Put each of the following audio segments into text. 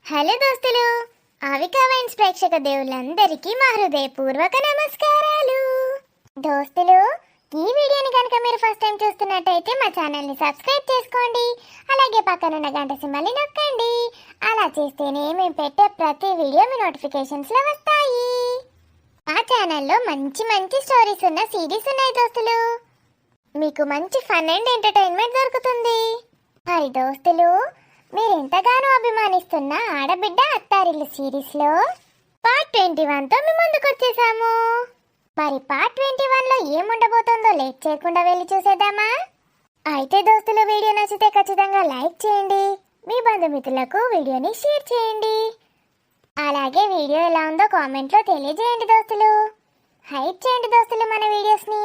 Hello దోస్తులు, Avika wines ప్రేక్షక దేవుళ్ళందరికీ మా హృదయపూర్వక నమస్కారాలు. దోస్తులు, ఈ వీడియోని కనుక మీరు ఫస్ట్ టైం చూస్తున్నట్టయితే మా ఛానల్ని సబ్స్క్రైబ్ చేసుకోండి. అలాగే పక్కనున్న గంట సింబల్ని నొక్కండి. అలా చేస్తేనే మేము పెట్టే ప్రతి వీడియో మీ నోటిఫికేషన్స్లో వస్తాయి. మా ఛానల్లో మంచి మంచి స్టోరీస్ ఉన్న సిరీస్ ఉన్నాయి దోస్తులు. మీకు మంచి ఫన్ అండ్ ఎంటర్టైన్మెంట్ దొరుకుతుంది. మరి దోస్తులు, మీరు ఎంతగానో అభిమానిస్తున్న ఆడబిడ్డ అత్తారిల్లు సిరీస్లో పార్ట్ 21తో మీ ముందుకు వచ్చేసాము. మరి పార్ట్ 21లో ఏముండబోతుందో లేట్ చేయకుండా వెళ్ళి చూసేద్దామా? అయితే దోస్తులు, వీడియో నచ్చితే ఖచ్చితంగా లైక్ చేయండి. మీ బంధుమిత్రులకు వీడియోని షేర్ చేయండి. అలాగే వీడియో ఎలా ఉందో కామెంట్లో తెలియజేయండి దోస్తులు. హైప్ చేయండి దోస్తులు మన వీడియోస్ని.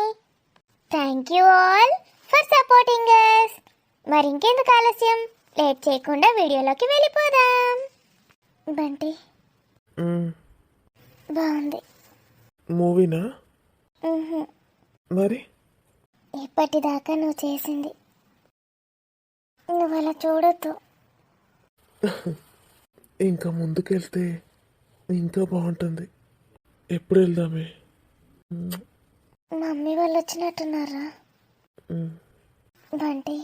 Thank you all for supporting us. మరి ఇంకెందుకు ఆలస్యం, లేట్ చేయకుండా వీడియోలోకి వెళ్ళిపోదాం. బంటి బాగుంది. మూవీనా? మరి ఇప్పటిదాకా నువ్వు చేసింది నువ్వు అలా చూడొద్దు. ఇంకా ముందుకెళ్తే ఇంకా బాగుంటుంది. ఎప్పుడు వెళ్దామే? మమ్మీ వాళ్ళు వచ్చినట్టున్నారా? బంటి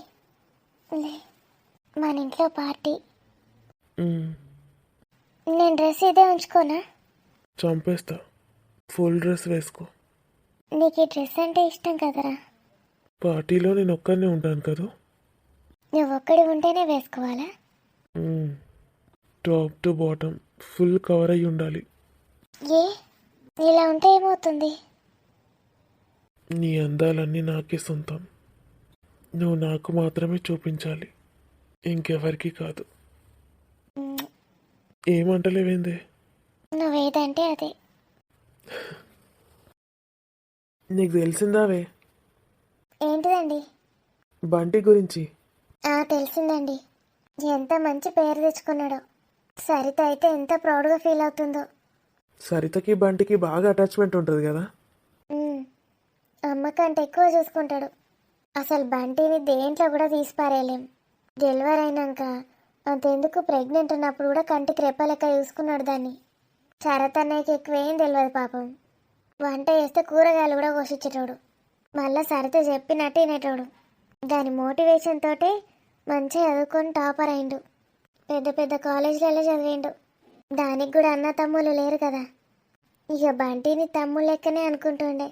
లే, మన ఇంట్లో పార్టీ. నేను డ్రెస్ ఇదే ఉంచుకోనా? చంపేస్తా. ఫుల్ డ్రెస్ వేసుకో. నీకు ఈ డ్రెస్ అంటే ఇష్టం కదరా? పార్టీలో నేను ఒక్కనే ఉంటాను కదా. నువ్వు ఒక్కడి ఉంటేనే వేసుకోవాలా? Top to bottom full cover అయ్యి ఉండాలి. ఏ, ఇలా ఉంటే ఏమవుతుంది? నీ అందాలన్నీ నాకే సొంతం. నువ్వు నాకు మాత్రమే చూపించాలి, ఇంకెవరికి కాదు. ఏమంటలేవేందే? నువ్వేదంటే అదే. నీకు తెలిసిందావే ఏంటిదండి? బంటి గురించి. తెలిసిందండి. ఎంత మంచి పేరు తెచ్చుకున్నాడో. సరిత అయితే ఎంత ప్రౌడ్గా ఫీల్ అవుతుందో. సరితకి బంటికి బాగా అటాచ్మెంట్ ఉంటుంది కదా. అమ్మ కంటే ఎక్కువ చూసుకుంటాడు. అసలు బంటిని దేంట్లో కూడా తీసిపారేయలేం. డెలివరీ అయినాక అంతెందుకు ప్రెగ్నెంట్ ఉన్నప్పుడు కూడా కంటికి రెప్పలెక్క చూసుకున్నాడు దాన్ని. శరత్ అన్నయ్యకి ఎక్కువేం తెలియదు పాపం. వంట చేస్తే కూరగాయలు కూడా కోసిచ్చేటోడు. మళ్ళీ సరిత చెప్పినట్టు వినేటోడు. దాని మోటివేషన్ తోటే మంచిగా చదువుకొని టాపర్ అయిండు. పెద్ద పెద్ద కాలేజీలలో చదివిండు. దానికి కూడా అన్న తమ్ముళ్ళు లేరు కదా. ఇక బంటిని తమ్ముళ్ళ లెక్కనే అనుకుంటుండే.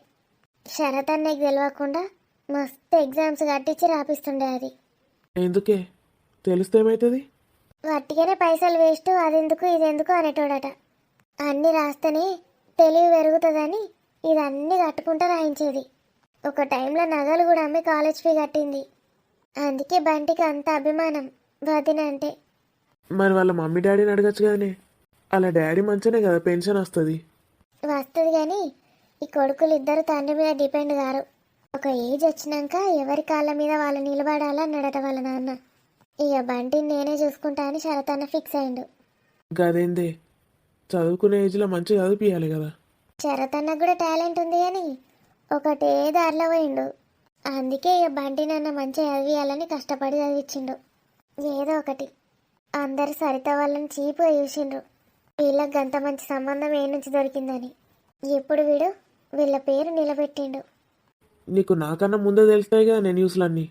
శరత్ అన్నయ్యకి తెలియకుండా మస్తు ఎగ్జామ్స్ కట్టించి రాపిస్తుండే. అది ఎందుకే? తెలిస్తే ఏమవుతుంది? వట్టిగానే పైసలు వేస్ట్, అదెందుకు ఇదెందుకు అనేటోడట. అన్నీ రాస్తేనే తెలివి పెరుగుతుందని ఇదన్నీ కట్టుకుంటూ రాయించేది. ఒక టైంలో నగలు కూడా అమ్మి కాలేజ్ ఫీ కట్టింది. అందుకే బంటికి అంత అభిమానం వదిన అంటే. మరి వాళ్ళ మమ్మీ డాడీని అడగచ్చు కదనే. అలా డాడీ మంచిగానే కదా పెన్షన్ వస్తుంది. వస్తుంది కానీ ఈ కొడుకులు ఇద్దరు తండ్రి మీద డిపెండ్ కారు. ఒక ఏజ్ వచ్చినాక ఎవరి కాళ్ళ మీద వాళ్ళు నిలబడాలన్నాడట వాళ్ళ నాన్న. ఇక బంటిని నేనే చూసుకుంటా అని శరతన్న ఫిక్స్ అయిండు. గదేందే, చదువుకునే ఏజ్లో మంచిగా చదివిపియాలి కదా. శరతన్న కూడా టాలెంట్ ఉంది కానీ ఒకటే దారిలో పోయిండు. అందుకే ఇక బంటి నాన్న మంచిగా చదివియాలని కష్టపడి చదివించిండు. ఏదో ఒకటి. అందరు సరిత వాళ్ళని చీపుగా చూసిండ్రు. వీళ్ళకి గంత మంచి సంబంధం ఏ నుంచి దొరికిందని. ఇప్పుడు వీడు వీళ్ళ పేరు నిలబెట్టిండు. నీకు నాకన్నా ముందే తెలుస్తాయి కదా నేను న్యూస్లన్నీ.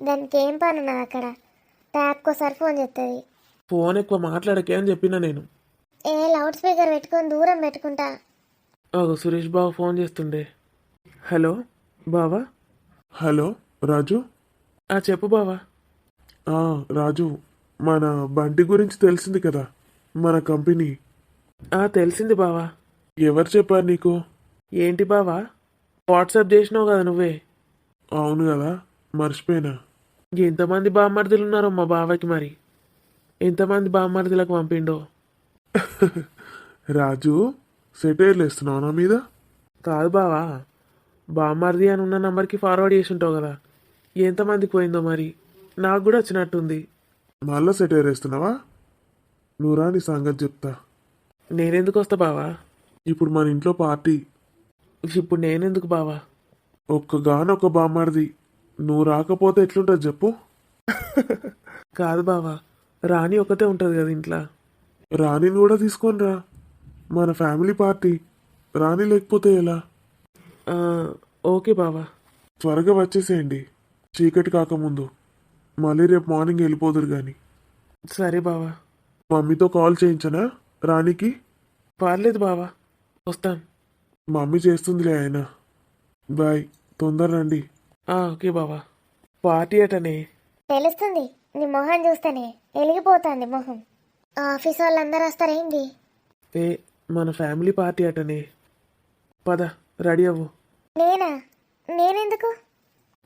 దానికి ఏం పని ఉన్నది అక్కడ? ట్యాప్కోసారి ఫోన్ చేస్తుంది. ఫోన్ ఎక్కువ మాట్లాడకే అని చెప్పినా నేను. ఏ లౌడ్ స్పీకర్ పెట్టుకొని దూరం పెట్టుకుంటా. సురేష్ బావ ఫోన్ చేస్తుండే. హలో బావా. హలో రాజు. చెప్పు బావా. రాజు, మన బంటి గురించి తెలిసింది కదా, మన కంపెనీ. తెలిసింది బావా. ఎవరు చెప్పారు నీకు? ఏంటి బావా, వాట్సాప్ చేసినావు కదా నువ్వే. అవును కదా, మర్చిపోయినా. ఎంతమంది బామ్మర్దులు ఉన్నారో మా బావకి. మరి ఎంతమంది బామ్మర్దులకు పంపిండో. రాజు, సెటైర్లు వేస్తున్నావు నా మీద? కాదు బావా, బామ్మర్ది అని ఉన్న నంబర్కి ఫార్వర్డ్ చేసి ఉంటావు కదా. ఎంతమందికి పోయిందో మరి, నాకు కూడా వచ్చినట్టుంది. మళ్ళా సెటైర్ వేస్తున్నావా? నువ్వు రా, నీ సంగతి చెప్తా. నేనెందుకు వస్తా బావా? ఇప్పుడు మన ఇంట్లో పార్టీ. ఇప్పుడు నేనెందుకు బావా? ఒక్కగానొక్క బామ్మర్ది, నువ్వు రాకపోతే ఎట్లుంటుంది చెప్పు. కాదు బావా, రాణి ఒకతే ఉంటుంది కదా ఇంట్లో. రాణిని కూడా తీసుకొని రా, మన ఫ్యామిలీ పార్టీ. రాణి లేకపోతే ఎలా? ఆ, ఓకే బావా. త్వరగా వచ్చేసేయండి, చీకటి కాకముందు. మళ్ళీ రేపు మార్నింగ్ వెళ్ళిపోదురు కానీ. సరే బావా. మమ్మీతో కాల్ చేయించనా రాణికి? పర్లేదు బావా, వస్తాను. మమ్మీ చేస్తుందిలే ఆయన. బాయ్, తొందర రండి. ఓకే బావా. పార్టీ అటనే. తెలుస్తుంది, నీ మొహం చూస్తేనే వెలిగిపోతుంది మొహం. ఆఫీస్ వాళ్ళందరూ వస్తారేంది? ఏ మన ఫ్యామిలీ పార్టీ అటనే. పద, రెడీ అవ్వు. నేనా? నేనెందుకు?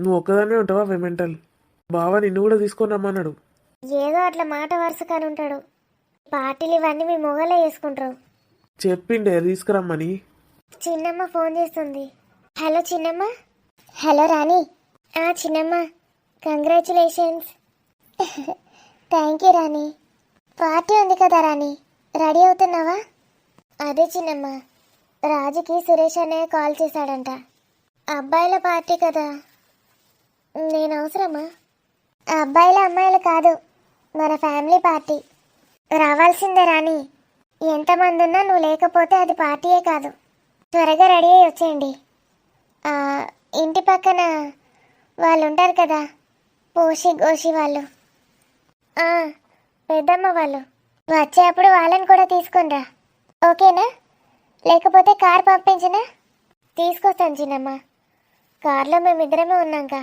నువ్వు ఒక్కదాన్నే ఉంటావా వెమెంటల్? బావా నిన్ను కూడా తీసుకొని రమ్మన్నాడు. ఏదో అట్లా మాట వరుసగానే ఉంటాడు. పార్టీలు ఇవన్నీ మీ మొగలే చేసుకుంటారు. చెప్పిండే తీసుకురమ్మని. చిన్నమ్మ ఫోన్ చేస్తుంది. హలో చిన్నమ్మ. హలో రాణి. చిన్నమ్మ, congratulations. Thank you Rani. Party ఉంది కదా రాణి, రెడీ అవుతున్నావా? అదే చిన్నమ్మ, రాజుకి సురేష్ అన్నయ్య కాల్ చేశాడంట. అబ్బాయిల పార్టీ కదా, నేను అవసరమా? అబ్బాయిల అమ్మాయిలు కాదు, మన ఫ్యామిలీ పార్టీ. రావాల్సిందే రాణి. ఎంతమంది ఉన్నా నువ్వు లేకపోతే అది పార్టీయే కాదు. త్వరగా రెడీ అయ్యి వచ్చేయండి. ఇంటి పక్కన వాళ్ళు ఉంటారు కదా, పోషి గోషి వాళ్ళు, పెద్దమ్మ వాళ్ళు. వచ్చేటప్పుడు వాళ్ళని కూడా తీసుకునిరా, ఓకేనా? లేకపోతే కార్ పంపించినా తీసుకొస్తాను చిన్నమ్మ. కార్లో మేమిద్దరమే ఉన్నాక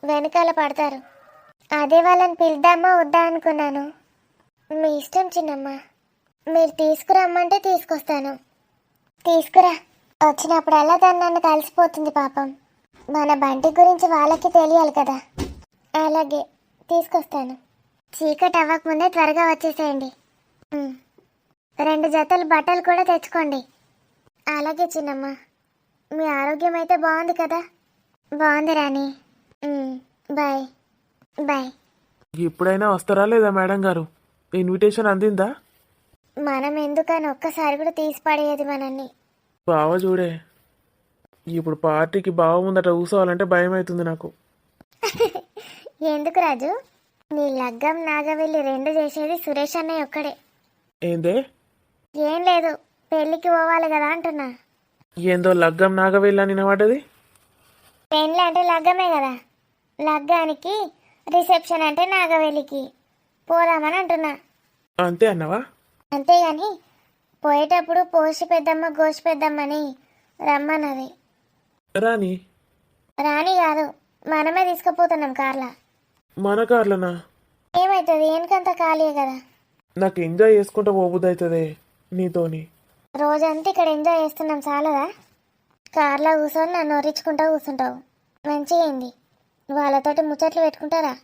వెనకాల పడతారు. అదే వాళ్ళని పిలుద్దామా వద్దా అనుకున్నాను. మీ ఇష్టం చిన్నమ్మ, మీరు తీసుకురమ్మంటే తీసుకొస్తాను. తీసుకురా. వచ్చినప్పుడల్లా తను నన్ను కలిసిపోతుంది పాపం. మన బంటి గురించి వాళ్ళకి తెలియాలి కదా. అలాగే తీసుకొస్తాను. చీకటి అవ్వకముందే త్వరగా వచ్చేసేయండి. 2 జతలు బట్టలు కూడా తెచ్చుకోండి. అలాగే చిన్నమ్మ. మీ ఆరోగ్యం అయితే బాగుంది కదా? బాగుంది రాణి. Bye bye. ఇప్పుడైనా వస్తారా లేదా మేడం గారు? ఇన్విటేషన్ అందిందా? మనం ఎందుకని ఒక్కసారి కూడా తీసి పడేది మనల్ని. బావ చూడే, ఇప్పుడు పార్టీకి బావ ముందట కూర్చోవాలంటే భయం అవుతుంది నాకు. ఎందుకు రాజు? నీ లగ్గం నాగవెల్లి 2 చేసేది సురేష్ అన్నయ్య ఒక్కడే. ఏందే? ఏం లేదు, పెళ్ళికి పోవాలి కదా అంటున్నా. ఏందో లగ్గం నాగవెళ్ళని నిలబడ్డది. పెళ్ళి అంటే లగ్గమే కదా, లగ్గానికి రిసెప్షన్ అంటే నాగవెల్లికి పోదామని అంటున్నా. అంతే అన్నవా? అంతేగాని పోయేటప్పుడు పోసి పెద్దమ్మ గోసి పెద్దమ్మని రమ్మన్నది. రాని. రాని కాదు, మనమే తీసుకుపోతున్నాం కార్లా. మన కార్లనా? ఏమవుతుంది, వెనకంతా ఖాళీ కదా. నాకు ఎంజాయ్ చేసుకుంటూ పోబుద్ది అవుతుంది నీతోని. రోజంతా ఇక్కడ ఎంజాయ్ చేస్తున్నాం చాలదా? కార్లో కూర్చొని నన్ను ఒరించుకుంటూ కూర్చుంటావు. మంచిగా అయింది. వాళ్ళతోటి ముచ్చట్లు పెట్టుకుంటారా?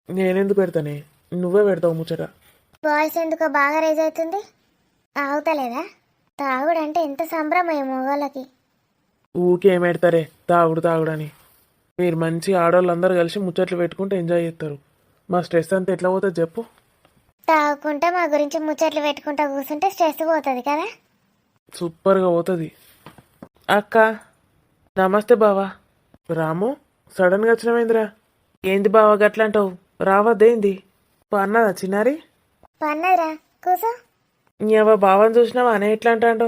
నేనెందుకు పెడతానే, నువ్వే పెడతావు ముచ్చట. బాయ్స్ ఎందుకో బాగా రేజ్ అవుతుంది. ఆగుతలేదా? తాగుడంటే ఎంత సంభ్రమయ్య మొగోళ్ళకి. ఊకేం పెడతారే తాగుడు తాగుడని. మీరు మంచి ఆడవాళ్ళందరూ కలిసి ముచ్చట్లు పెట్టుకుంటే ఎంజాయ్ చేస్తారు. మా స్ట్రెస్ అంతా ఎట్లా పోతుంది చెప్పు? తాగుకుంటే మా గురించి ముచ్చట్లు పెట్టుకుంటా కూర్చుంటే స్ట్రెస్ పోతుంది కదా. సూపర్గా పోతుంది. అక్క నమస్తే బావా. రాము, సడన్గా వచ్చినవేంద్రా? ఏంది బావా గట్లంటావు? రావద్దేంది? అన్నదా చిన్నారి? పన్నదిరా, కూసో. ఇంకెవ బావని చూసినావా అనే ఎట్లా అంటాడో?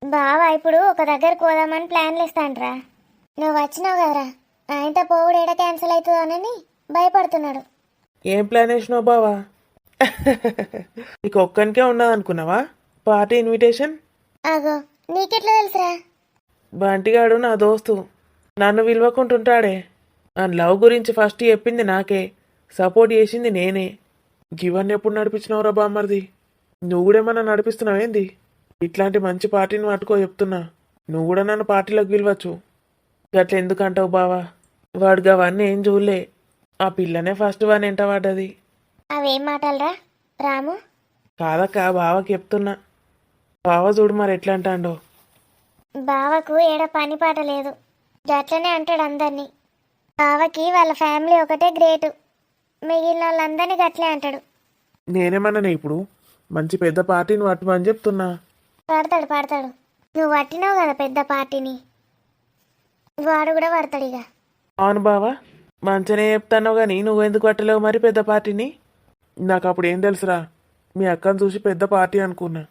బావా ఇప్పుడు ఒక దగ్గరకు పోదామని ప్లాన్లు ఇస్తాంట్రా. నువ్వు వచ్చినావు కదరా, ఆయనతో పోవుడు ఏడ క్యాన్సిల్ అవుతుందోనని భయపడుతున్నాడు. ఏం ప్లాన్ వేసినావు బావా? నీకు ఒక్కనికే ఉన్నది అనుకున్నావా పార్టీ ఇన్విటేషన్? ఆగో, నీకెట్లా తెలుసురా? బంటిగాడు నా దోస్తు, నన్ను విలువకుంటుంటాడే. ఆ లవ్ గురించి ఫస్ట్ చెప్పింది నాకే, సపోర్ట్ చేసింది నేనే. ఇవన్నీ ఎప్పుడు నడిపించినవురా బామ్మర్ది? నువ్వు కూడా ఏమన్నా నడిపిస్తున్నావేంది? ఇట్లాంటి మంచి పార్టీని పట్టుకో చెప్తున్నా. నువ్వు కూడా నన్ను పార్టీలోకి పిలవచ్చు. గట్ల ఎందుకంటావు బావా? వాడు అవన్నీ ఏం చూడలే, ఆ పిల్లనే ఫస్ట్ వాడిని ఎంట పడ్డది. అవేం మాటలరా రాము? కాదక్క, బావకి చెప్తున్నా. బావ చూడు మరి ఎట్లా అంటాడో. బావకు ఏడ పని పాట లేదు, గట్లనే అంటాడు అందరినీ. బావకి వాళ్ళ ఫ్యామిలీ ఒకటే గ్రేటు, మిగిలిన వాళ్ళందరినీ గట్లే అంటాడు. నేనేమన్నానే ఇప్పుడు? మంచి పెద్ద పార్టీని పట్టుమని చెప్తున్నా. పడతాడు. నువ్వు పట్టినావు కదా పెద్ద పార్టీని, వాడు కూడా పడతాడు ఇక. అవును బావా, మంచిగానే చెప్తాను కానీ నువ్వెందుకు పట్టలేవు మరి పెద్ద పార్టీని? నాకు అప్పుడు ఏం తెలుసురా, మీ అక్కను చూసి పెద్ద పార్టీ అనుకున్నా.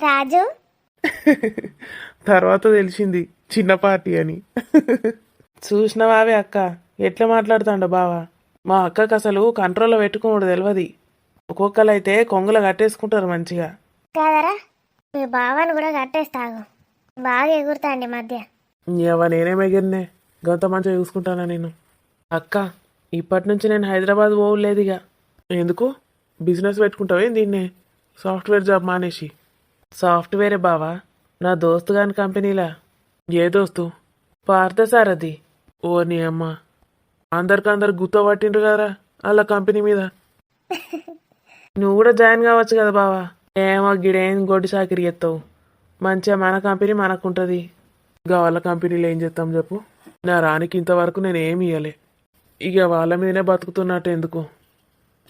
రాజు తర్వాత తెలిసింది చిన్న పార్టీ అని. చూసినవావే అక్క ఎట్లా మాట్లాడుతాండ బావా. మా అక్కకు అసలు కంట్రోల్లో పెట్టుకోడు తెలియదు. ఒక్కొక్కరైతే కొంగుల కట్టేసుకుంటారు మంచిగా. కాదరా, మీ బావను కూడా కట్టేస్తాగు. బాగా ఎగురుతాండి మధ్య. నేనేం ఎగిరినే, గంత మంచిగా చూసుకుంటానా నేను. అక్క ఇప్పటి నుంచి నేను హైదరాబాద్ పోలేదు ఇక. ఎందుకు? బిజినెస్ పెట్టుకుంటావే దీన్నే, సాఫ్ట్వేర్ జాబ్ మానేసి. సాఫ్ట్వేరే బావా, నా దోస్తు గాని కంపెనీలా. ఏ దోస్తు? పార్థసారథి. ఓ నీ అమ్మ, అందరు గుర్తుపట్టిండ్రు కదరా అలా కంపెనీ మీద. నువ్వు కూడా జాయిన్ కావచ్చు కదా బావా. ఏమో గిడేం గొడ్డు చాకిరి చేస్తావు, మంచిగా మన కంపెనీ మనకుంటుంది. ఇక వాళ్ళ కంపెనీలో ఏం చేస్తాం చెప్పు. నా రానికి ఇంతవరకు నేను ఏమి ఇవ్వలే, ఇక వాళ్ళ మీదనే బతుకుతున్నట్టు ఎందుకు.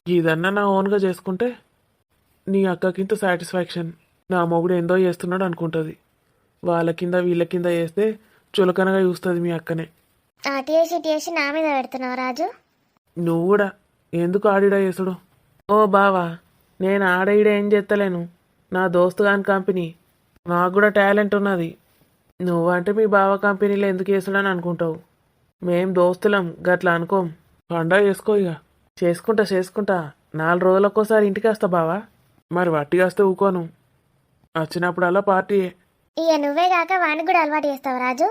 ఇదన్నా నా ఓన్గా చేసుకుంటే నీ అక్కకింత సాటిస్ఫాక్షన్. నా మొగుడు ఏందో చేస్తున్నాడు అనుకుంటుంది. వాళ్ళ కింద వీళ్ళ కింద చేస్తే చులకనగా చూస్తుంది మీ అక్కనే. అటేసి నా మీద పెడుతున్నావు రాజు. నువ్వు కూడా ఎందుకు ఆడిడా చేసుడు? ఓ బావా, నేను ఆడఈడ ఏం చేస్తలేను. నా దోస్తు గాని కంపెనీ, నాకు కూడా టాలెంట్ ఉన్నది. నువ్వంటే మీ బావ కంపెనీలో ఎందుకు వేసుడని అనుకుంటావు. మేం దోస్తులం గట్లా అనుకోం. పండగ చేసుకో ఇక. చేసుకుంటా 4 రోజులకోసారి ఇంటికి వస్తా బావా. మరి వట్టిగా వస్తే ఊకోను, వచ్చినప్పుడల్లా పార్టీయే. ఇక నువ్వే కాక వాడిని కూడా అలవాటు చేస్తావు రాజు.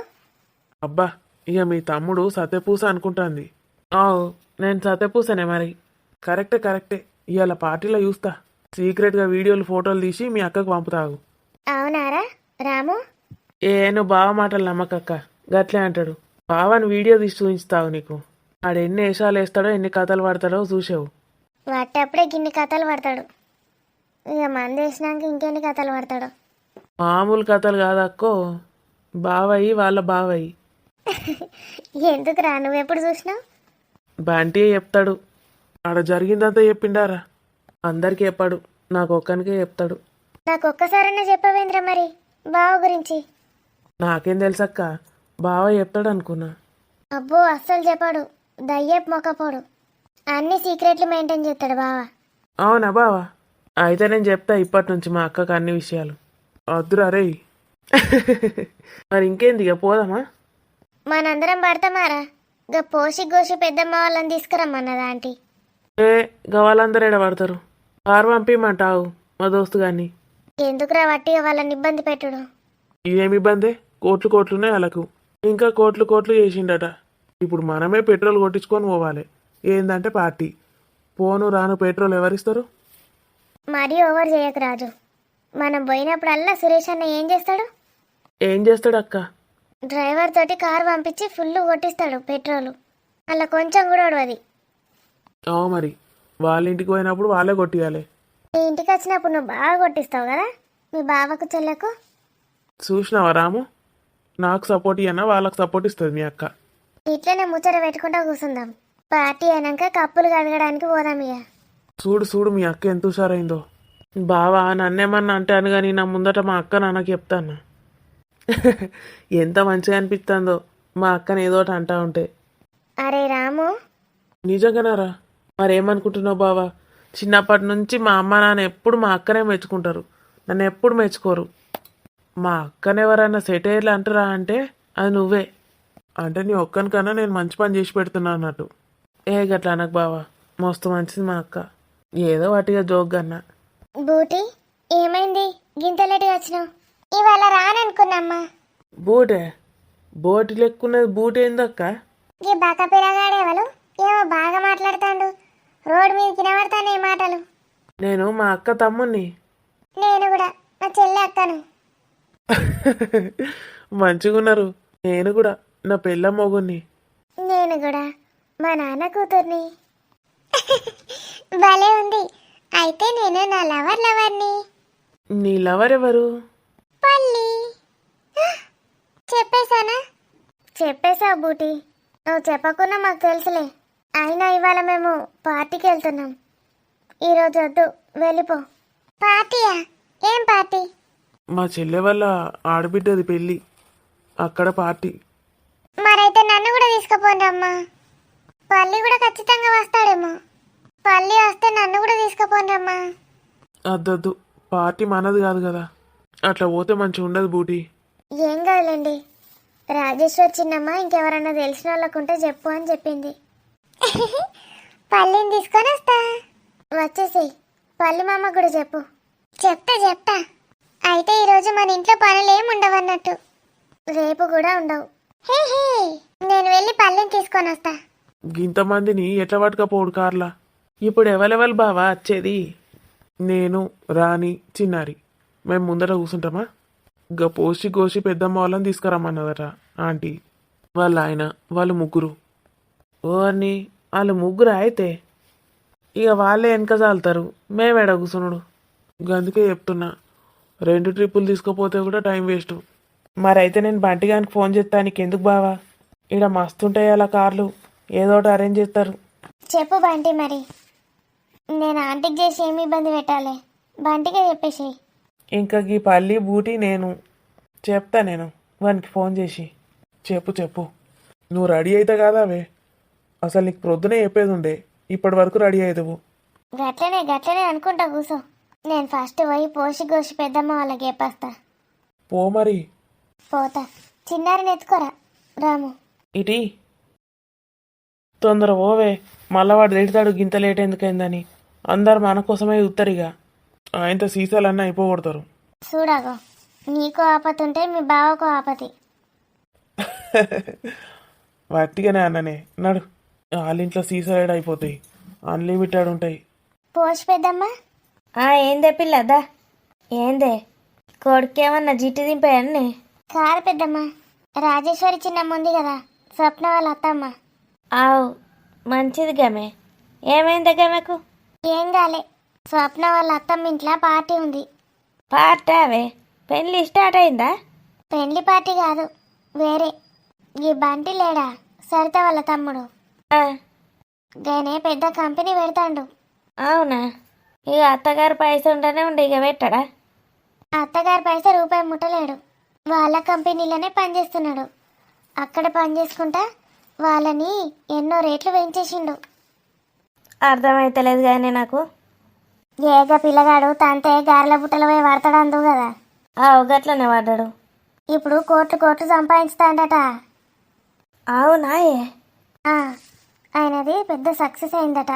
అబ్బా, ఇక మీ తమ్ముడు సత్యపూస అనుకుంటాంది. ఆవు, నేను సత్యపూసనే మరి. కరెక్టే. ఇవాళ పార్టీలో చూస్తా. సీక్రెట్గా వీడియోలు ఫోటోలు తీసి మీ అక్కకు పంపుతావు. అవునారా రాము? నువ్వు బావ మాటలు నమ్మకక్క, గట్లే అంటాడు. బావని వీడియో తీసి చూపించుతావు నీకు. ఆడు ఎన్ని వేషాలు వేస్తాడో ఎన్ని కథలు పడతాడో చూసావు. వాటప్పుడే గిన్ని కథలు పడతాడు, ఇక మంది వేసినాక ఇంకెన్ని కథలు పడతాడు. మామూలు కథలు కాదక్కో, బావయ్యి వాళ్ళ బావయ్యి. ఎందుకురా, నువ్వెప్పుడు చూసినావు? బంటి చెప్తాడు. ఆడ జరిగిందంతా చెప్పిండారా, అందరికీ చెప్పాడు, నాకు ఒక్కనికే చెప్తాడు. నాకు ఒక్కసారైనా చెప్పవేంద్ర మరి బావ గురించి? నాకేం తెలుసక్క, బావ చెప్తాడు అనుకున్నా. అబ్బో అస్సలు చెప్పాడు, దయ్యపు మొక్కపోడు. అన్ని సీక్రెట్లు మెయింటైన్ చేస్తాడు బావ. అవునా బావా? అయితే నేను చెప్తా ఇప్పటి నుంచి మా అక్కకు అన్ని విషయాలు. వద్దురా రే. మరి ఇంకేంది, ఇక పోదామా? మనందరం పడతామారా? ఇక పోసి గోసి పెద్దమ్మ వాళ్ళని తీసుకురమ్మన్నదా ఆంటీ. వాళ్ళందరూ ఎడబడతారు. కారు పంపిమంటావు మా దోస్తు గారిని. ఎందుకురా వట్టిగా వాళ్ళని ఇబ్బంది పెట్టుడు? ఇదేమి ఇబ్బందే, కోట్లున్నాయి వాళ్ళకు. ఇంకా కోట్లు చేసిండట. ఇప్పుడు మనమే పెట్రోల్ కొట్టించుకొని పోవాలి. ఏందంటే పార్టీ. పోను రాను పెట్రోల్ ఎవరిస్తారు? మరీ ఓవర్ చేయకు రాజు. మనం పోయినప్పుడల్లా సురేష్ అన్న ఏం చేస్తాడు? ఏం చేస్తాడు అక్క? డ్రైవర్ తోటి కారు పంపించి ఫుల్ కొట్టిస్తాడు పెట్రోలు. అలా కొంచెం కూడా ఉడవది. మరి వాళ్ళ ఇంటికి పోయినప్పుడు వాళ్ళే కొట్టియాలి. నీ ఇంటికి వచ్చినప్పుడు నువ్వు బాగా కొట్టిస్తావు కదా మీ బావకు చెల్లెకు. చూసినావా రాము, నాకు సపోర్ట్ ఇయ్యనా వాళ్ళకు సపోర్ట్ ఇస్తుంది మీ అక్క. ఇట్లనే ముచ్చట పెట్టుకుంటా కూర్చుందాం. పార్టీ అయినాక కప్పులు కడగడానికి పోదాం ఇక. చూడు మీ అక్క ఎంత హుషారైందో. బావా నన్నేమన్నా అంటాను కానీ నా ముందట మా అక్క నాన్నకి చెప్తాను. ఎంత మంచిగా అనిపిస్తుందో మా అక్కని ఏదోటి అంటా ఉంటే. అరే రాము, నిజంగానారా? మరేమనుకుంటున్నావు బావా? చిన్నప్పటి నుంచి మా అమ్మ నాన్న ఎప్పుడు మా అక్కనే మెచ్చుకుంటారు, నన్ను ఎప్పుడు మెచ్చుకోరు. మా అక్కనెవరైనా సెటైర్లు అంటారా అంటే అది నువ్వే. అంటే నీ ఒక్కనికన్నా నేను మంచి పని చేసి పెడుతున్నా అన్నట్టు. గట్లా అనకు బావా, మస్తు మంచిది మా అక్క. ఏదో వాటిగా జోక్ అన్నా. బూటి ఏమైంది గింత లేటుగా వచ్చినావు? ఇవాళ రాననుకున్నామ్మా. బోటి లెక్కున్నది బూట్ ఏందక్క? ఈ బక్క పిల్లగాడేవాళ్ళు ఏమో బాగా మాట్లాడుతాండు. రోడ్డు మీద కినబడతానే మాటలు. నేను మా అక్క తమ్ముణ్ణి. నేను కూడా మా చెల్లె అక్కను. మంచిగున్నారు. నేను కూడా నా పెళ్ళ మొగుణ్ణి. నేను కూడా మా నాన్న కూతుర్ని. భలే ఉంది. అయితే నేను నా లవర్ని. నీ లవర్ ఎవరు? పల్లి. చెప్పేశానా? చెప్పేశావు బూటి. నువ్వు చెప్పకున్నా మాకు తెలుసులే. అయినా ఇవాళ మేము పార్టీకి వెళ్తున్నాం. ఈరోజు వద్దు, వెళ్ళిపో. పార్టీయా? ఏం పార్టీ? మా చెల్లె వాళ్ళ ఆడబిడ్డది పెళ్ళి, అక్కడ పార్టీ. మరైతే నన్ను కూడా తీసుకుపోండి అమ్మా. పల్లి కూడా ఖచ్చితంగా వస్తాడేమో. పల్లి వస్తే నన్ను కూడా తీసుకుపోండమ్మా. అద్దద్దు, పార్టీ మనది కాదు కదా, అట్లా పోతే మంచిగా ఉండదు బూటీ. ఏం కాదులేండి, రాజేశ్వర్ చిన్నమ్మ ఇంకెవరన్నా తెలిసిన వాళ్ళకుంటే చెప్పు అని చెప్పింది. పల్లిని తీసుకొని వస్తా. వచ్చేసేయ్, పల్లి మామ కూడా చెప్పు. చెప్తా. అయితే ఈరోజు మన ఇంట్లో పనులు ఏమి ఉండవన్నట్టు, రేపు కూడా ఉండవు. హే నేను వెళ్ళి పల్లిని తీసుకొని వస్తా. ఇంతమందిని ఎట్లా పట్టుకపోడు కార్లా? ఇప్పుడు ఎవరెవరు బావా వచ్చేది? నేను, రాణి, చిన్నారి, మేము ముందర కూర్చుంటామా? ఇంకా పోసి గోసి పెద్దమ్మ వాళ్ళని తీసుకురమ్మన్నదట ఆంటీ వాళ్ళ ఆయన, వాళ్ళు ముగ్గురు. ఓ అని వాళ్ళు ముగ్గురు అయితే ఇక వాళ్ళే వెనక చాలుతారు, మేమేడ కూర్చున్నాడు. అందుకే చెప్తున్నా, 2 ట్రిప్పులు తీసుకుపోతే కూడా టైం వేస్ట్. మరైతే నేను బంటిగానికి ఫోన్ చేస్తానికి ఎందుకు బావా? ఇక్కడ మస్తుంటాయి అలా కార్లు, ఏదో ఒకటి అరేంజ్ చేస్తారు. చెప్పు బంటి, మరి నేను ఆంటీకి చేసి ఏమి ఇబ్బంది పెట్టాలి? బంటిగా చెప్పేసి. ఇంకా ఈ పల్లి బూటి నేను చెప్తా, నేను వానికి ఫోన్ చేసి చెప్పు. నువ్వు రెడీ అయితే కాదావే? అసలు నీకు ప్రొద్దునే చెప్పేది ఉండే, ఇప్పటి వరకు రెడీ అవుతావు. గట్లనే అనుకుంటా కూసో. నేను ఫస్ట్ పోయి పోసి గోసి పెద్దమ్మ వాళ్ళకి చెప్పేస్తా. పో మరి. పోతా. చిన్నారిని ఎత్తుకోరా రాము. ఇటీ తొందర పోవే, మళ్ళా వాడు తిడతాడు గింత లేట్ ఎందుకైందని. అందరు మన కోసమే చూస్తారు, ఇక ఆయనతో సీసాలన్నీ అయిపోగొడతారు. చూడాగో, నీకో ఆపతి ఉంటే మీ బావకో ఆపతి. వట్టిగానే అన్ననే నడు. వాళ్ళ ఇంట్లో సీసాలు అయిపోతాయి, అన్లిమిటెడ్ ఉంటాయి. పోసి పెద్దమ్మ. ఏందే పిల్లదా? ఏందే కొడుకేమన్నా జిట్టు దింపాయన్ని? కారు పెద్దమ్మ, రాజేశ్వరి చిన్నమ్మ ఉంది కదా, స్వప్న వాళ్ళ అత్తమ్మ. ఆవు మంచిది గమే. ఏమైంది గమెకు? ఏం కాలే, స్వప్న వాళ్ళ అత్తమ్మ ఇంట్లో పార్టీ ఉంది. పార్టావే? పెళ్ళి స్టార్ట్ అయిందా? పెళ్లి పార్టీ కాదు, వేరే. ఈ బంటి లేడా, సరిత వాళ్ళ తమ్ముడు, ఆ, గనే పెద్ద కంపెనీ పెడతాండు. అవునా? ఇక అత్తగారు పైస ఉంటేనే ఉండే, ఇక పెట్టడా? అత్తగారి పైసా రూపాయి ముట్టలేడు, వాళ్ళ కంపెనీలోనే పనిచేస్తున్నాడు. అక్కడ పని చేసుకుంటా వాళ్ళని ఎన్నో రేట్లు పెంచేసిండు. అర్థమైతలేదు కానీ నాకు. ఏగ పిల్లగాడు తంతే గారెల బుట్టలు పోయి వాడతాడు కదా, గట్లనే పడ్డాడు. ఇప్పుడు కోట్లు సంపాదించుతాడట. అవునా? ఆ, ఆయనది పెద్ద సక్సెస్ అయిందట.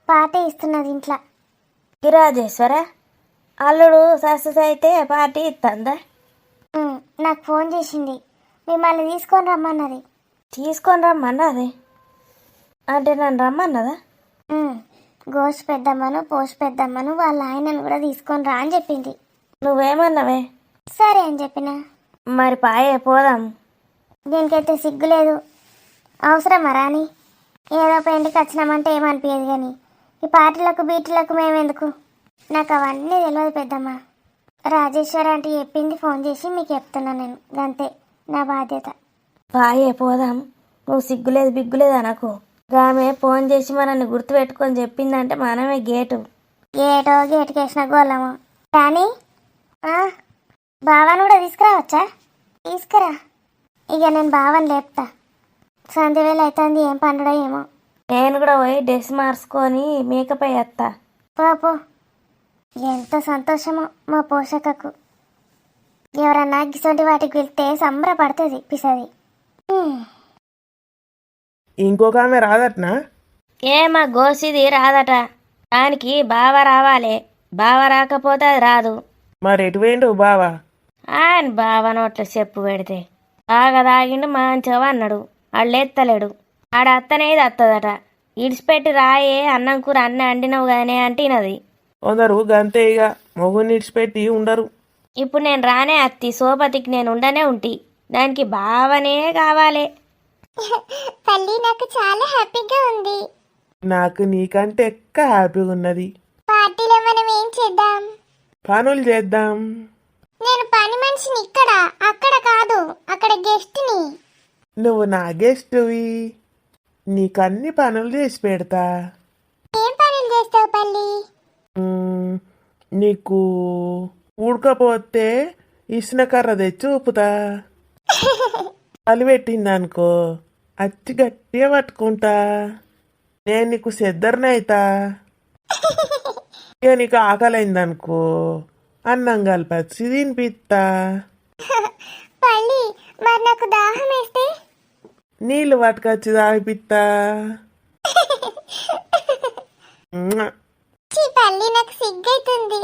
పార్టీ ఇస్తున్నది ఇంట్లో. ఈ రాజేశ్వర అల్లుడు సక్సెస్ అయితే పార్టీ ఇస్తుందా? నాకు ఫోన్ చేసింది, మిమ్మల్ని తీసుకొని రమ్మన్నది. తీసుకొని రమ్మన్నది అంటే నన్ను రమ్మన్నదా? గోష్ పెద్దమ్మను పోష్ పెద్దమ్మను వాళ్ళ ఆయనను కూడా తీసుకొని రా అని చెప్పింది. నువ్వేమన్నావే? సరే అని చెప్పిన. మరి పాయే పోదాం. దీనికైతే సిగ్గులేదు, అవసరమా రాని? ఏదో పెండికి వచ్చినామంటే ఏమనిపించదు, కానీ ఈ పార్టీలకు బీటీలకు మేమెందుకు? నాకు అవన్నీ తెలియదు పెద్దమ్మ. రాజేశ్వర్ అంటే చెప్పింది, ఫోన్ చేసి మీకు చెప్తున్నా నేను, అంతే నా బాధ్యత. పాయే పోదాం. నువ్వు సిగ్గులేదు బిగ్గులేదు అనకు. ఆమె ఫోన్ చేసి మనల్ని గుర్తుపెట్టుకొని చెప్పిందంటే మనమే గేటు. గేటుకి వేసిన గోళము. కానీ బావను కూడా తీసుకురావచ్చా? తీసుకురా. ఇక నేను బావని లేపుతా. సంధ్యవేళ అవుతుంది, ఏం పండుడో ఏమో. నేను కూడా పోయి డ్రెస్ మార్చుకొని మేకప్ అయ్యేస్తా. పాపో, ఎంత సంతోషమో మా పోషకకు. ఎవరన్నా గిసొంటి వాటికి వెళ్తే సంబరపడుతుంది పిసది. ఇంకొక ఆమె రాదట్నా? మా గోసిది రాదట. దానికి బావ రావాలి. బావ రాకపోతే అది రాదు. మరి ఎటు పోయిండు బావా? ఆయన బావ నోట్ల చెప్పు పెడితే బాగా తాగిండు, మంచిగా అన్నాడు. వాళ్ళు ఎత్తలేడు. ఆడ అత్తనేది అత్తదట. ఇడిచిపెట్టి రాయే, అన్నం కూర అన్నీ అండినవు కానీ అంటినది. కొందరు గంతే, ఇక మొగుని ఇడిచిపెట్టి ఉండరు. ఇప్పుడు నేను రానే అత్తి, సోపతికి నేను ఉండనే ఉంటి. దానికి బావనే కావాలి. తల్లి, నాకు చాలా హ్యాపీగా ఉంది. నాకు నీకంటే ఎక్కువ హ్యాపీగా ఉన్నది. పార్టీలో మనం ఏం చేద్దాం? పనులు చేద్దాం. నేను పని మనిషిని ఇక్కడ, అక్కడ కాదు, అక్కడ గెస్ట్ని. నువ్వు నా గెస్టువి, నీకన్ని పనులు చేసి పెడతా. ఏం పనులు చేస్తావు పల్లి? నీకు ఉడకపోతే ఇసిన కర్ర తెచ్చి ఊపుతా. చలి పెట్టిందనుకో అచ్చి గట్టిగా పట్టుకుంటా. నేను నీకు సెద్దర్నైతా. ఇక నీకు ఆకలైందనుకో అన్నం కలిపచ్చి తినిపిత్తా. పల్లి మరి నాకు దాహం వేస్తే నీళ్ళు పట్టుకొచ్చి తాగిపిత్తా. మ్మ్. చీ పల్లి నాకు సిగ్గైతుంది.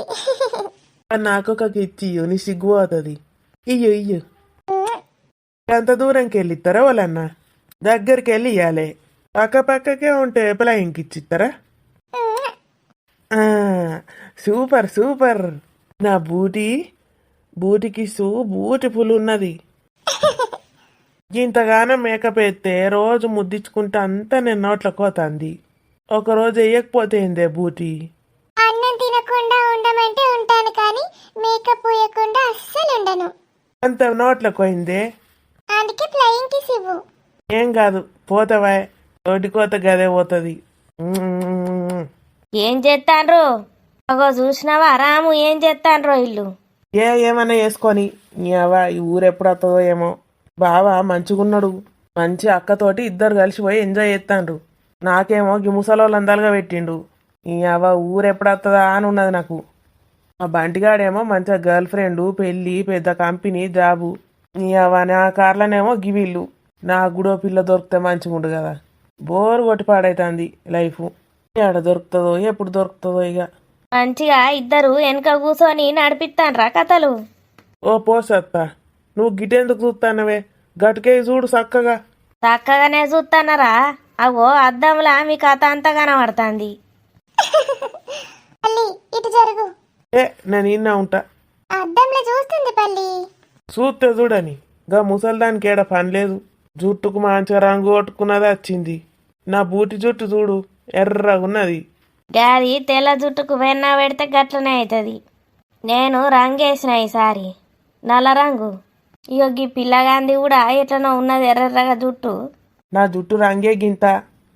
నాకొక ఇచ్చి ఇయ్యు, నీ సిగ్గుపోతుంది. ఇయ్యు ఇయ్యు. ఎంత దూరంకి వెళ్ళిస్తారా వాళ్ళన్న? దగ్గరికి వెళ్ళి ఇయ్యాలి. పక్క పక్కకే ఉంటే ప్లయింగ్కి ఇచ్చిస్తారా? Super super. నా బూటికి బ్యూటిఫుల్ ఉన్నది. ఇంతగానో మేకప్ ఎత్తే రోజు ముద్దించుకుంటే అంతా నేను నోట్ల కోతంది. ఒకరోజు వేయకపోతే ఏందే బూటి? అన్నం తినకుండా ఉండమంటే ఉంటాను కానీ మేకప్ పోయకుండా అస్సలు ఉండను. అంత నోట్లకు పోయిందే. అందుకే ఫ్లయింగ్ కిస్ ఇవ్వు. ఏం కాదు, పోతావా? తోటి కోత గదే పోతుంది. ఏం చేస్తాన్రు? అగో చూసినావా రాము, ఏం చేస్తాన్రో ఇల్లు? ఏమన్నా వేసుకొని ఈ ఊరు ఎప్పుడు వస్తుందో ఏమో. బావా మంచిగున్నాడు. మంచి అక్కతోటి ఇద్దరు కలిసిపోయి ఎంజాయ్ చేస్తాండ్రు. నాకేమో గిముసలో లందాలుగా పెట్టిండు. ఊరు ఎప్పుడు వస్తుందా అని ఉన్నది నాకు. మా బంటిగాడేమో మంచిగా గర్ల్ ఫ్రెండ్, పెళ్ళి, పెద్ద కంపెనీ, జాబు. నా కార్లనేమో గివిళ్ళు. నాకు కూడా పిల్ల దొరికితే మంచిగుండు కదా. బోరు కొట్టి పాడైతుంది లైఫ్. ఎక్కడ దొరుకుతుందో ఎప్పుడు దొరుకుతుందో ఇక. మంచిగా ఇద్దరు వెనక కూర్చొని నడిపిస్తాన్రా కథలు. ఓ పోసత్తా, నువ్వు గిటెందుకు చూస్తానవే? గట్టుకే చూడు చక్కగా. చక్కగానే చూస్తానరా. అగో అద్దంలా మీ కథ అంతా కనబడుతుంది. పల్లి ఇటు జరుగు. నేను ఇన్న ఉంటా. అద్దంలో చూస్తుంది పల్లి. చూస్తే చూడని గా ముసల్దానికి ఏడ పని లేదు. జుట్టుకు మంచిగా రంగు కొట్టుకున్నది వచ్చింది. నా బూటి జుట్టు చూడు ఎర్రగున్నది. గాది తెల్ల జుట్టుకు వెన్న పెడితే గట్లనే అవుతుంది. నేను రంగేసిన ఈసారి నల్ల రంగు. ఇగో ఈ పిల్లగాంది కూడా ఎట్లనో ఉన్నది ఎర్రగా జుట్టు. నా జుట్టు రంగే గింత.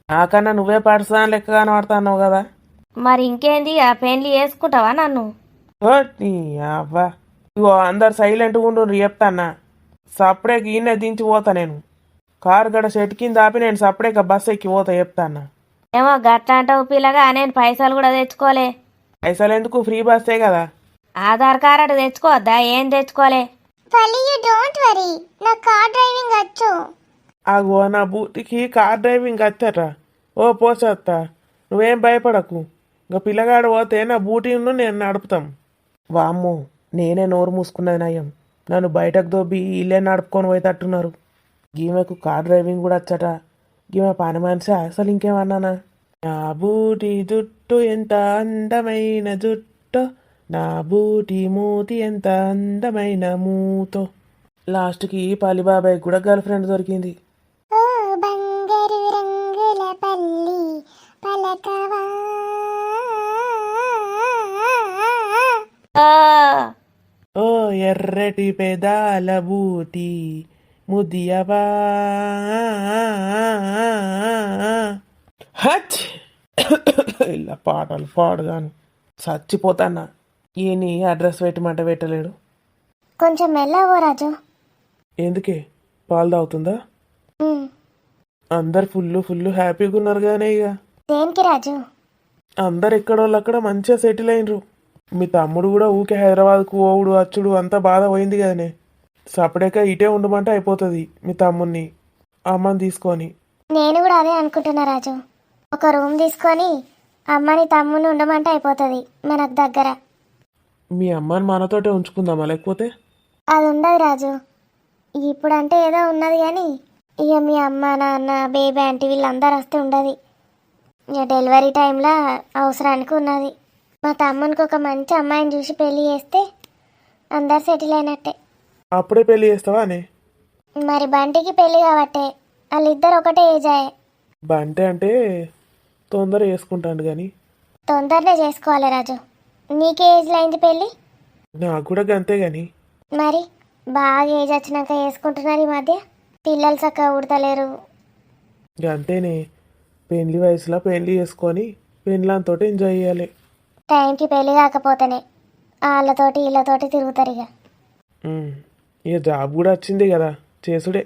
నాకన్నా నువ్వే పడుసా లెక్క కనబడుతున్నావు కదా. మరి ఇంకేంది ఆ పెళ్లి వేసుకుంటావా నన్ను? నీ అవ్వా. ఇగో అందరు సైలెంట్గా ఉండు చెప్తాన్నా. సప్పుడేకి ఈయన దించి పోతా నేను. కారు గడ చెట్టు కింద ఆపి నేను సప్పుడేక బస్సు ఎక్కి పోతా చెప్తాన్నా. ఏమో గట్ల అంటావు పిల్లగా. నేను పైసలు కూడా తెచ్చుకోలే. పైసలు ఎందుకు? ఫ్రీ బస్సే కదా. ఆధార్ కార్డు తెచ్చుకోవద్దా? ఏం తెచ్చుకోలే. పల్లి యూ డోంట్ వరీ, నాకు కార్ డ్రైవింగ్ వచ్చు. ఆగో నా బూటికి కార్ డ్రైవింగ్ వచ్చట. ఓ పోసత్తా, నువ్వేం భయపడకు. ఇంకా పిల్లగాడు పోతే నా బూటీను నేను నడుపుతాం. వామ్మో, నేనే నోరు మూసుకున్నది నయం. నన్ను బయటకు దొబ్బి ఇల్లే నడుపుకొని పోయేటట్టున్నారు. గీమెకు కార్ డ్రైవింగ్ కూడా వచ్చట. గీమె పని మనిషి అసలు ఇంకేమన్నానా? నా బూటి జుట్టు ఎంత అందమైన జుట్టు, నా బూటి మూతి ఎంత అందమైన మూతో. లాస్ట్కి పల్లిబాబాయ్ కూడా గర్ల్ ఫ్రెండ్ దొరికింది. ఓ బంగారు రంగుల పల్లి పలకవా. ఆ, ఓ ఎర్రటి పెదాల బూటి ముదియవా. హచ్ ఇలా పాటలు పాడుగాను చచ్చిపోతాన్నా. ఈయన అడ్రస్ పెట్టమంటే పెట్టలేడు. కొంచెం మెల్లవో రాజు. ఎందుకే? పాలు తాగుతుందా? అందరు ఫుల్ హ్యాపీగా ఉన్నారు కానీ ఇక దేనికి రాజు? అందరు ఎక్కడోళ్ళు అక్కడ మంచిగా సెటిల్ అయినరు. మీ తమ్ముడు కూడా ఊకే హైదరాబాద్కు ఓవుడు అచ్చుడు అంతా బాధ పోయింది కదనే. సపడేక ఇటే ఉండమంటే అయిపోతుంది మీ తమ్ముడిని అమ్మని తీసుకొని. నేను కూడా అదే అనుకుంటున్నా రాజు. ఒక రూమ్ తీసుకొని అమ్మని తమ్ముని ఉండమంటే అయిపోతుంది మనకు దగ్గర. మీ అమ్మని మనతోటే ఉంచుకుందామా లేకపోతే? అది ఉండదు రాజు. ఇప్పుడంటే ఏదో ఉన్నది కానీ ఇక మీ అమ్మ నాన్న బేబీ ఆంటీ వీళ్ళందరూ వస్తే ఉండదు. ఇక డెలివరీ టైంలో అవసరానికి ఉన్నది. మా తమ్మునికి ఒక మంచి అమ్మాయిని చూసి పెళ్లి చేస్తే అందరు సెటిల్ అయినట్టే. అప్పుడే పెళ్లి చేస్తావా అనే? మరి బంటికి పెళ్లి కాబట్టే వాళ్ళిద్దరు ఒకటే ఏజ్ అయ్యే. బంటే అంటే తొందర చేసుకుంటాను కానీ తొందరనే చేసుకోవాలి రాజు. నీకే ఏజ్లో అయింది పెళ్ళి? నాకు కూడా గంతే కానీ. మరి బాగా ఏజ్ వచ్చినాక చేసుకుంటున్నారు ఈ మధ్య. పిల్లలు చక్కగా ఉడతలేరు. గంతేనే, పెళ్లి వయసులో పెళ్లి చేసుకొని పెళ్ళంతో ఎంజాయ్ చేయాలి. టైంకి పెళ్లి కాకపోతేనే వాళ్ళతోటి వీళ్ళతోటి తిరుగుతారు. ఇక జాబ్ కూడా వచ్చింది కదా, చేసుడే.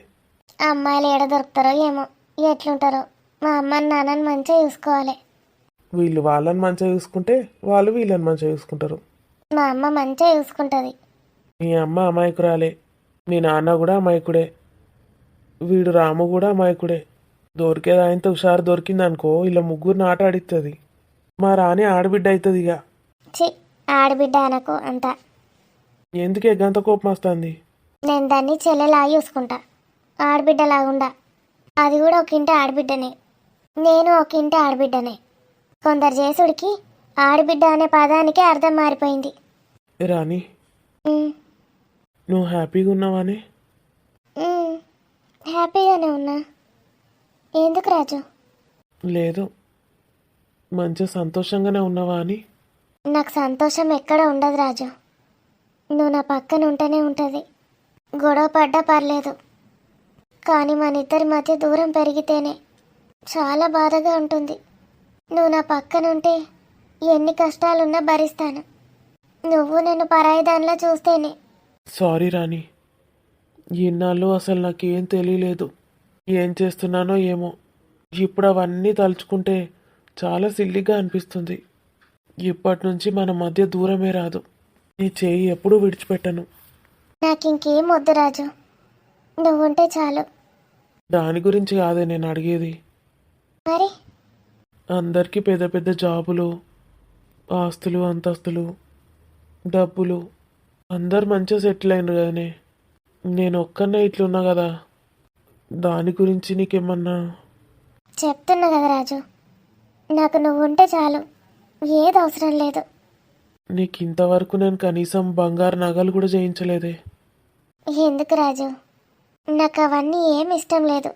అమ్మాయిలు ఏడ దొరుకుతారో ఏమో, ఎట్లుంటారో. మా అమ్మని నాన్నని మంచిగా చూసుకోవాలి. వీళ్ళు వాళ్ళని మంచిగా చూసుకుంటే వాళ్ళు వీళ్ళని మంచిగా చూసుకుంటారు. మా అమ్మ మంచిగా చూసుకుంటుంది. మీ అమ్మ అమాయకురాలే, మీ నాన్న కూడా అమాయకుడే, వీడు రాము కూడా అమాయకుడే. దొరికేది ఆయనతో హుషారు దొరికిందనుకో ఇలా ముగ్గురిని ఆట ఆడిస్తుంది. మా రాణి ఆడబిడ్డ అవుతుంది. ఇక చి ఆడబిడ్డ అనకు అంత. ఎందుకే గంత కోపం వస్తుంది? నేను దాన్ని చెల్లెలా చూసుకుంటా, ఆడబిడ్డలాగుండా. అది కూడా ఒక ఇంటి ఆడబిడ్డనే, నేను ఒక ఇంటి ఆడబిడ్డనే. కొందరు చేసుడికి ఆడబిడ్డ అనే పదానికే అర్థం మారిపోయింది. రాణి, ఉమ్, నువ్వు హ్యాపీగా ఉన్నావానే? ఉమ్, హ్యాపీగానే ఉన్నా. ఎందుకు రాజు? లేదు, మంచిగా సంతోషంగానే ఉన్నావా అని. నాకు సంతోషం ఎక్కడ ఉండదు రాజు. నువ్వు నా పక్కన ఉంటేనే ఉంటుంది. గొడవ పడ్డా పర్లేదు, కానీ మన ఇద్దరి మధ్య దూరం పెరిగితేనే చాలా బాధగా ఉంటుంది. నువ్వు నా పక్కన ఉంటే ఎన్ని కష్టాలున్నా భరిస్తాను. నువ్వు నన్ను పరాయి దానిలా చూస్తేనే. సారీ రాణి, ఇన్నాళ్ళు అసలు నాకేం తెలియలేదు. ఏం చేస్తున్నానో ఏమో. ఇప్పుడు అవన్నీ తలుచుకుంటే చాలా సిల్లిగా అనిపిస్తుంది. ఇప్పటి నుంచి మన మధ్య దూరమే రాదు. నీ చేయి ఎప్పుడూ విడిచిపెట్టను. నాకు ఇంకేం వద్దు రాజు, నువ్వుంటే చాలు. దాని గురించి కాదే నేను అడిగేది. మరి అందరికీ పెద్ద పెద్ద జాబులు, ఆస్తులు, అంతస్తులు, డబ్బులు, అందరు మంచిగా సెటిల్ అయినరు కదనే. నేను ఒక్కనే ఇట్లున్నా కదా, దాని గురించి నీకేమన్నా? చెప్తున్నా కదా రాజు, నాకు నువ్వుంటే చాలు, ఏది అవసరం లేదు. నీకు ఇంతవరకు నేను కనీసం బంగారు నగలు కూడా చేయించలేదే. ఎందుకు రాజు? నాకు అవన్నీ ఏం ఇష్టం లేదు.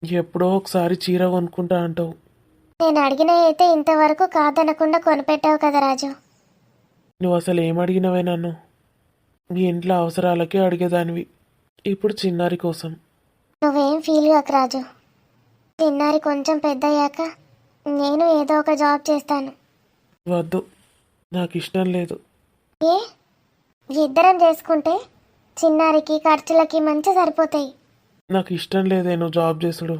ఎప్పుడో ఒకసారి చీర కొనుక్కుంటా అంటావు. నేను అడిగిన అయితే ఇంతవరకు కాదనకుండా కొనిపెట్టావు కదా రాజు. నువ్వు అసలు ఏం అడిగినవే నన్ను? మీ ఇంట్లో అవసరాలకే అడిగేదానివి, ఇప్పుడు చిన్నారి కోసం. నువ్వేం ఫీల్ కాకు రాజు. చిన్నారి కొంచెం పెద్దయ్యాక నేను ఏదో ఒక జాబ్ చేస్తాను. వద్దు, నాకు ఇష్టం లేదు. ఏ, ఇద్దరం చేసుకుంటే చిన్నారికి ఖర్చులకి మంచి సరిపోతాయి. నాకు ఇష్టం లేదే నువ్వు జాబ్ చేసుడు.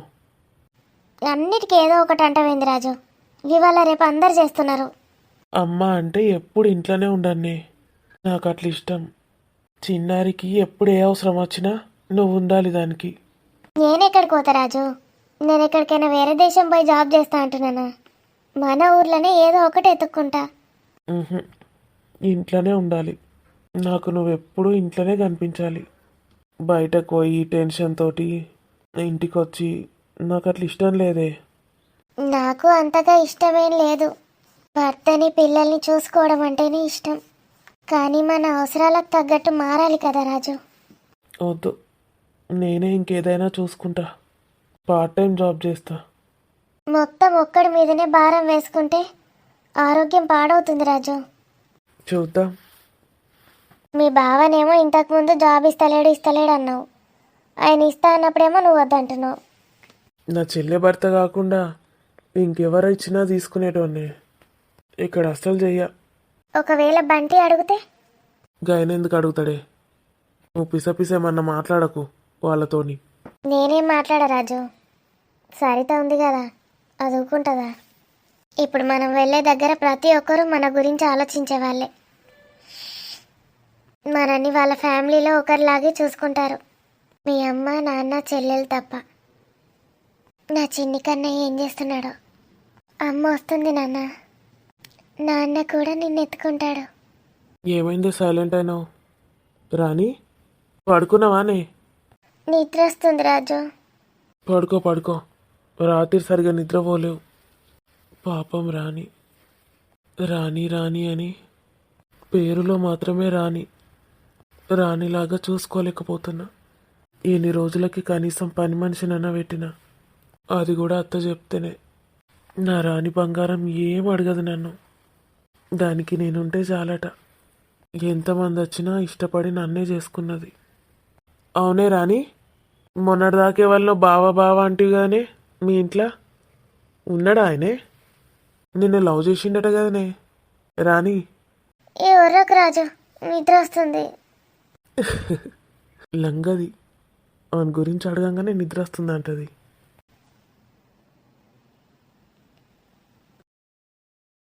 అన్నిటికీ ఏదో ఒకటి అంటవేంది రాజు? ఇవాళ రేపు అందరు చేస్తున్నారు. అమ్మ అంటే ఎప్పుడు ఇంట్లోనే ఉండన్నే, నాకు అట్లా ఇష్టం. చిన్నారికి ఎప్పుడు ఏ అవసరం వచ్చినా నువ్వు ఉండాలి దానికి. నేనెక్కడికి పోతా రాజు? నేను ఎక్కడికైనా వేరే దేశం పోయి జాబ్ చేస్తా అంటున్నానా? మన ఊర్లోనే ఏదో ఒకటి ఎత్తుక్కుంటా. ఉహుం, ఇంట్లోనే ఉండాలి. నాకు నువ్వెప్పుడు ఇంట్లోనే కనిపించాలి. బయటకు పోయి టెన్షన్ తోటి ఇంటికి వచ్చి నాకు అట్లా ఇష్టం లేదే. నాకు అంతగా ఇష్టమేం లేదు. భర్తని పిల్లల్ని చూసుకోవడం అంటేనే ఇష్టం. కానీ మన అవసరాలకు తగ్గట్టు మారాలి కదా రాజు. వద్దు, నేనే ఇంకేదైనా చూసుకుంటా. పార్ట్ టైం జాబ్ చేస్తా. మొత్తం ఒక్కడి మీదనే భారం వేసుకుంటే ఆరోగ్యం పాడవుతుంది రాజు. చూద్దాం. మీ బావనేమో ఇంతకుముందు జాబ్ ఇస్తలేడు అన్నావు. ఆయన ఇస్తా అన్నప్పుడేమో నువ్వు వద్దంటున్నావు. నా చెల్లె భర్త కాకుండా ఇంకెవరు ఇచ్చినా తీసుకునేటోన్నే. ఇక్కడ అస్సలు చెయ్య. ఒకవేళ బంటి అడిగితే? గాయనెందుకు అడుగుతాడే? నువ్వు పిసపిసేమన్నా మాట్లాడకు వాళ్ళతోని. నేనేం మాట్లాడా రాజు? సరిత ఉంది కదా, అదుకుంటుందా? ఇప్పుడు మనం వెళ్ళే దగ్గర ప్రతి ఒక్కరూ మన గురించి ఆలోచించే వాళ్ళే. మనని వాళ్ళ ఫ్యామిలీలో ఒకరిలాగే చూసుకుంటారు, మీ అమ్మ నాన్న చెల్లెలు తప్ప. నా చిన్ని కన్నయ్య ఏం చేస్తున్నాడో? అమ్మ వస్తుంది నాన్న. నాన్న కూడా నిన్ను ఎత్తుకుంటాడు. ఏమైంది సైలెంట్ అయినావు? రాణి, పడుకున్నావానే? నిద్ర వస్తుంది రాజు. పడుకో పడుకో, రాత్రి సరిగా నిద్రపోలేవు. పాపం రాణి. రాణి రాణి అని పేరులో మాత్రమే రాణి. రాణిలాగా చూసుకోలేకపోతున్నా. ఎన్ని రోజులకి కనీసం పని మనిషినన్నా పెట్టినా, అది కూడా అత్త చెప్తేనే. నా రాణి బంగారం ఏం అడగదు నన్ను. దానికి నేనుంటే చాలట. ఎంతమంది వచ్చినా ఇష్టపడి నన్నే చేసుకున్నది. అవునే రాణి, మొన్నటిదాకే వాళ్ళు బావా బావా అంటివి కదనే. మీ ఇంట్లో ఉన్నాడా ఆయనే? నిన్ను లవ్ చేసిండట కదనే రాణి. ఏ ఒర్రకు రాజు, నిద్ర వస్తుంది. లంగది, అవని గురించి అడగంగానే నిద్ర వస్తుంది అంటది.